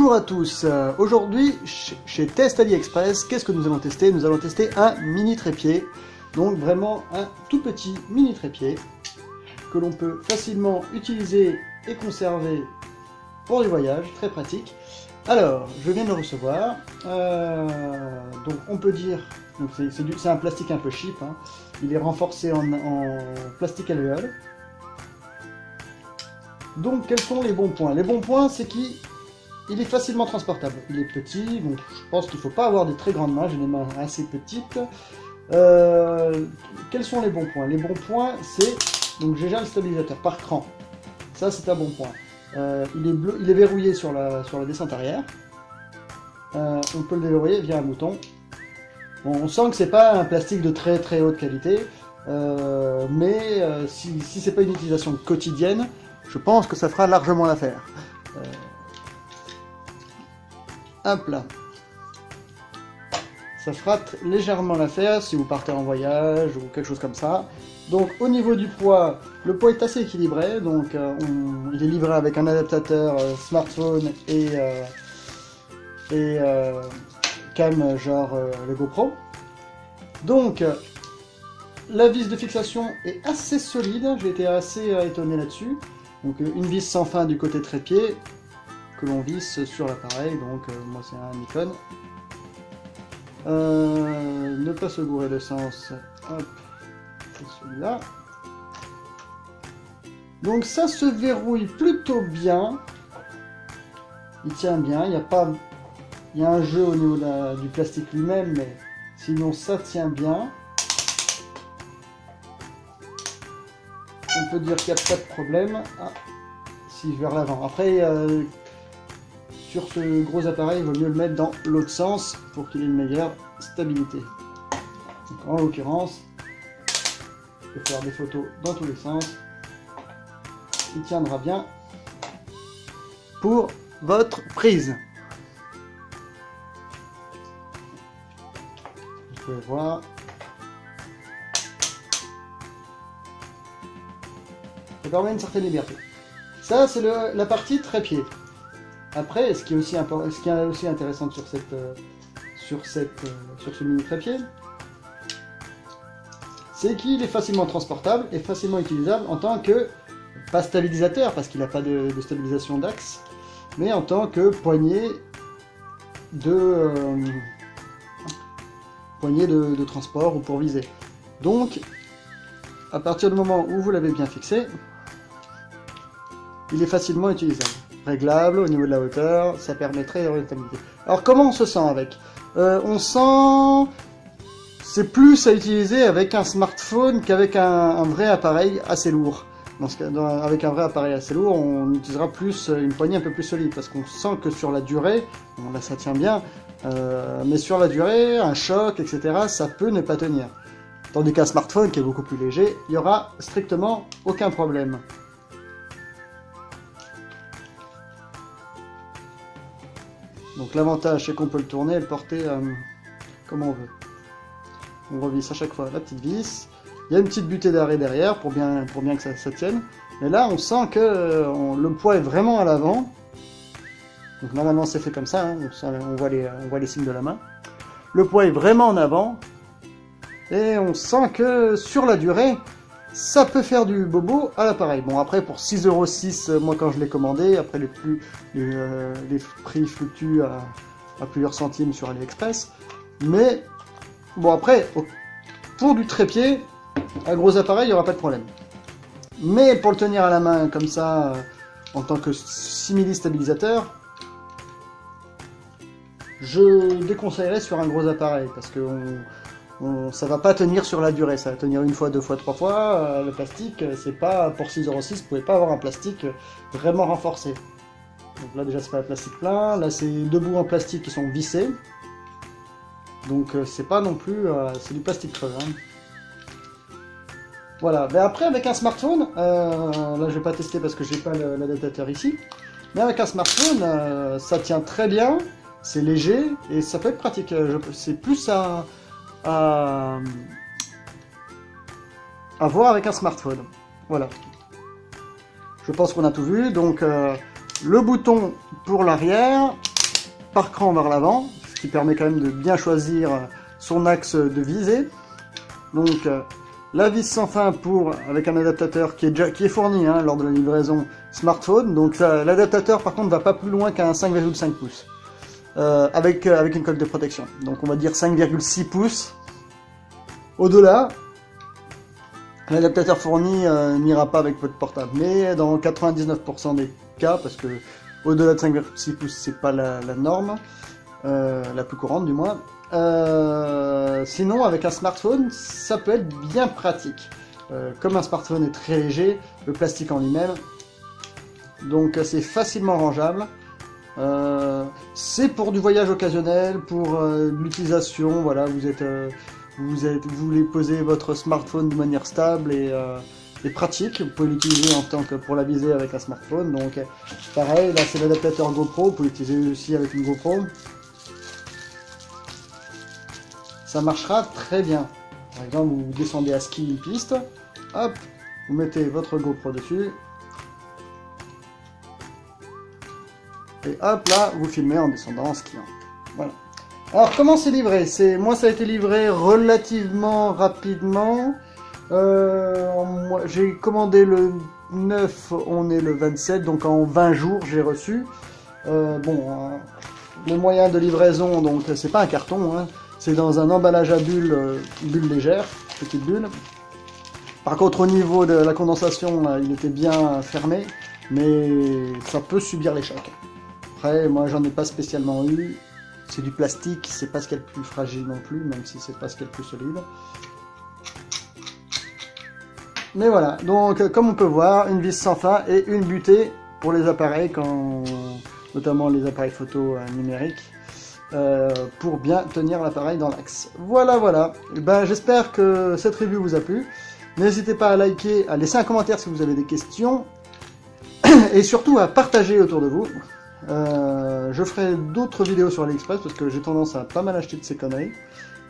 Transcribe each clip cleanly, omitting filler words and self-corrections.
Bonjour à tous, aujourd'hui chez Test AliExpress, qu'est-ce que nous allons tester? Nous allons tester un mini trépied, donc vraiment un tout petit mini trépied que l'on peut facilement utiliser et conserver pour les voyages, très pratique. Alors, je viens de le recevoir, donc on peut dire, c'est un plastique un peu cheap, hein. Il est renforcé en plastique alvéole. Donc quels sont les bons points? Les bons points, c'est qu'il est facilement transportable. Il est petit, donc je pense qu'il ne faut pas avoir de très grandes mains, j'ai des mains assez petites. Quels sont les bons points? Les bons points, c'est donc déjà le stabilisateur par cran. Ça, c'est un bon point. Il est verrouillé sur la descente arrière. On peut le déverrouiller via un bouton. Bon, on sent que c'est pas un plastique de très très haute qualité, mais si c'est pas une utilisation quotidienne, je pense que ça fera largement l'affaire. Hop là. Ça fera légèrement l'affaire si vous partez en voyage ou quelque chose comme ça. Donc au niveau du poids, le poids est assez équilibré. Donc il est livré avec un adaptateur smartphone et cam genre le GoPro. Donc la vis de fixation est assez solide. J'ai été assez étonné là-dessus. Donc une vis sans fin du côté trépied que l'on visse sur l'appareil. Donc moi c'est un Nikon. Ne pas se gourer de sens. Hop, c'est celui-là. Donc ça se verrouille plutôt bien. Il tient bien. Il y a un jeu au niveau du plastique lui-même, mais sinon ça tient bien. On peut dire qu'il n'y a pas de problème. Ah, si vers l'avant. Après, sur ce gros appareil, il vaut mieux le mettre dans l'autre sens pour qu'il ait une meilleure stabilité. Donc, en l'occurrence, je peux faire des photos dans tous les sens. Il tiendra bien pour votre prise. Vous pouvez voir. Ça permet une certaine liberté. Ça, c'est la partie trépied. Après, ce qui est aussi intéressant sur ce mini trépied, c'est qu'il est facilement transportable et facilement utilisable en tant que, pas stabilisateur, parce qu'il n'a pas de stabilisation d'axe, mais en tant que poignée de transport ou pour viser. Donc, à partir du moment où vous l'avez bien fixé, il est facilement utilisable. Réglable au niveau de la hauteur, ça permettrait d'avoir une stabilité. Alors comment on se sent avec? On sent... C'est plus à utiliser avec un smartphone qu'avec un vrai appareil assez lourd. Avec un vrai appareil assez lourd, on utilisera plus une poignée un peu plus solide, parce qu'on sent que sur la durée, bon là ça tient bien, mais sur la durée, un choc, etc., ça peut ne pas tenir. Tandis qu'un smartphone qui est beaucoup plus léger, il n'y aura strictement aucun problème. Donc l'avantage c'est qu'on peut le tourner et le porter comme on veut. On revisse à chaque fois la petite vis. Il y a une petite butée d'arrêt derrière pour bien que ça tienne. Mais là on sent que le poids est vraiment à l'avant. Donc normalement c'est fait comme ça, hein. On voit les signes de la main. Le poids est vraiment en avant. Et on sent que sur la durée, ça peut faire du bobo à l'appareil. Bon après pour 6,06 €, moi quand je l'ai commandé, après les prix fluctuent à plusieurs centimes sur AliExpress. Mais bon après, pour du trépied, un gros appareil, il n'y aura pas de problème. Mais pour le tenir à la main comme ça, en tant que simili stabilisateur, je déconseillerais sur un gros appareil parce que ça va pas tenir sur la durée, ça va tenir une fois, deux fois, trois fois. Le plastique, c'est pas pour 6,06 €, vous pouvez pas avoir un plastique vraiment renforcé. Donc là déjà c'est pas un plastique plein, là c'est deux bouts en plastique qui sont vissés. Donc c'est pas non plus, c'est du plastique creux. Hein. Voilà, mais après avec un smartphone, là je vais pas tester parce que j'ai pas l'adaptateur ici, mais avec un smartphone, ça tient très bien, c'est léger et ça peut être pratique. C'est plus à voir avec un smartphone. Voilà. Je pense qu'on a tout vu. Donc le bouton pour l'arrière, par cran vers l'avant, ce qui permet quand même de bien choisir son axe de visée. Donc la vis sans fin avec un adaptateur qui est fourni lors de la livraison smartphone. Donc l'adaptateur par contre va pas plus loin qu'un 5,5 pouces avec une coque de protection. Donc on va dire 5,6 pouces. Au-delà, l'adaptateur fourni n'ira pas avec votre portable. Mais dans 99% des cas, parce que au-delà de 5,6 pouces c'est pas la norme, la plus courante du moins. Sinon, avec un smartphone, ça peut être bien pratique. Comme un smartphone est très léger, le plastique en lui-même, donc c'est facilement rangeable. C'est pour du voyage occasionnel, pour l'utilisation. Voilà, vous voulez poser votre smartphone de manière stable et pratique. Vous pouvez l'utiliser en tant que pour la visée avec un smartphone. Donc, pareil, là c'est l'adaptateur GoPro. Vous pouvez l'utiliser aussi avec une GoPro. Ça marchera très bien. Par exemple, vous descendez à ski une piste, hop, vous mettez votre GoPro dessus, et hop, là, vous filmez en descendant, en skiant. Voilà. Alors, comment c'est livré? Moi, ça a été livré relativement rapidement. J'ai commandé le 9, on est le 27, donc en 20 jours, j'ai reçu. Le moyen de livraison, donc, c'est pas un carton, c'est dans un emballage à bulles, bulles légères, petites bulles. Par contre, au niveau de la condensation, il était bien fermé, mais ça peut subir les chocs. Après, moi, j'en ai pas spécialement eu. C'est du plastique, c'est pas ce qu'il y a de plus fragile non plus, même si c'est pas ce qu'il y a de plus solide. Mais voilà, donc comme on peut voir, une vis sans fin et une butée pour les appareils, notamment les appareils photo numériques. Pour bien tenir l'appareil dans l'axe. Voilà. J'espère que cette review vous a plu. N'hésitez pas à liker, à laisser un commentaire si vous avez des questions, et surtout à partager autour de vous. Je ferai d'autres vidéos sur AliExpress parce que j'ai tendance à pas mal acheter de ces conneries.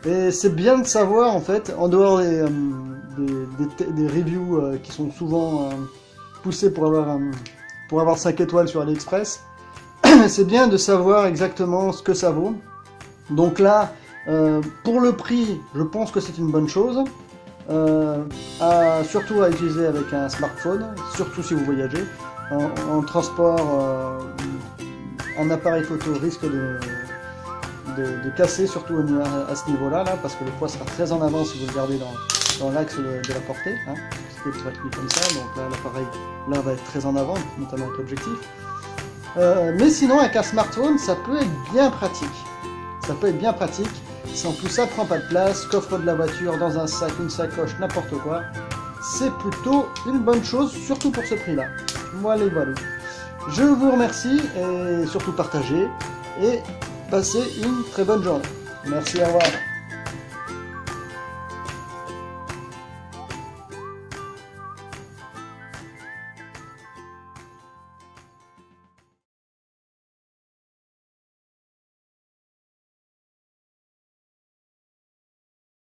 Et c'est bien de savoir en fait, en dehors des reviews qui sont souvent poussées pour avoir 5 étoiles sur AliExpress, c'est bien de savoir exactement ce que ça vaut. Donc là, pour le prix, je pense que c'est une bonne chose. Surtout à utiliser avec un smartphone, surtout si vous voyagez. En transport, un appareil photo risque de casser, surtout à ce niveau-là, parce que le poids sera très en avant si vous le gardez dans l'axe de la portée. Parce que pour être mis comme ça, donc là l'appareil va être très en avant, notamment avec l'objectif. Mais sinon, avec un smartphone, ça peut être bien pratique. Si en plus ça prend pas de place, coffre de la voiture, dans un sac, une sacoche, n'importe quoi, c'est plutôt une bonne chose, surtout pour ce prix-là. Voilà. Je vous remercie et surtout partagez et passez une très bonne journée. Merci, au revoir.